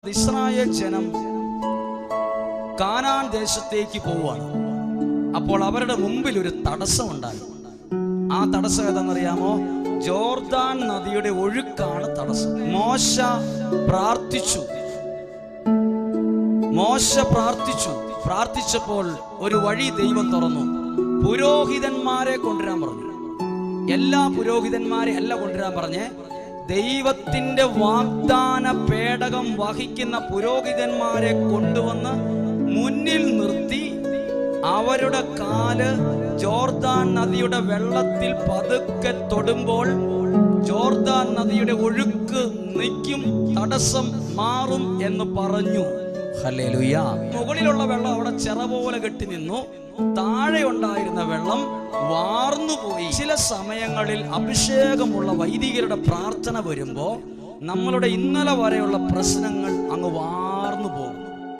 Israel ജനം കാനാൻ ദേശത്തേക്ക് പോവുകയാണ്. അപ്പോൾ അവരുടെ മുമ്പിൽ ഒരു തടസ്സം ഉണ്ടായി. ആ തടസ്സം ഏതെന്നറിയാമോ? ജോർദാൻ നദിയുടെ ഒഴുക്കാണ് തടസ്സം. മോശ പ്രാർത്ഥിച്ചപ്പോൾ ഒരു വഴി ദൈവം തുറന്നു. പുരോഹിതന്മാരെ കൊണ്ടുവരാൻ പറഞ്ഞു. എല്ലാ പുരോഹിതന്മാരെ അല്ല കൊണ്ടുവരാൻ പറഞ്ഞേ, ദൈവത്തിന്റെ വാഗ്ദാന പേടകം വഹിക്കുന്ന പുരോഹിതന്മാരെ കൊണ്ടുവന്ന് മുന്നിൽ നിർത്തി അവരുടെ കാല് ജോർദാൻ നദിയുടെ വെള്ളത്തിൽ പതുക്കെ തൊടുമ്പോൾ ജോർദാൻ നദിയുടെ ഒഴുക്ക് നിൽക്കും, തടസ്സം മാറും എന്ന് പറഞ്ഞു. ഹല്ലേലൂയ. മുകളിലുള്ള വെള്ളം അവിടെ ചിറ പോലെ കെട്ടി നിന്നു, താഴെ ഉണ്ടായിരുന്ന വെള്ളം വാർന്നുപോയി. ചില സമയങ്ങളിൽ അഭിഷേകമുള്ള വൈദികരുടെ പ്രാർത്ഥന വരുമ്പോ നമ്മളുടെ ഇന്നലെ വരെയുള്ള പ്രശ്നങ്ങൾ അങ്ങ്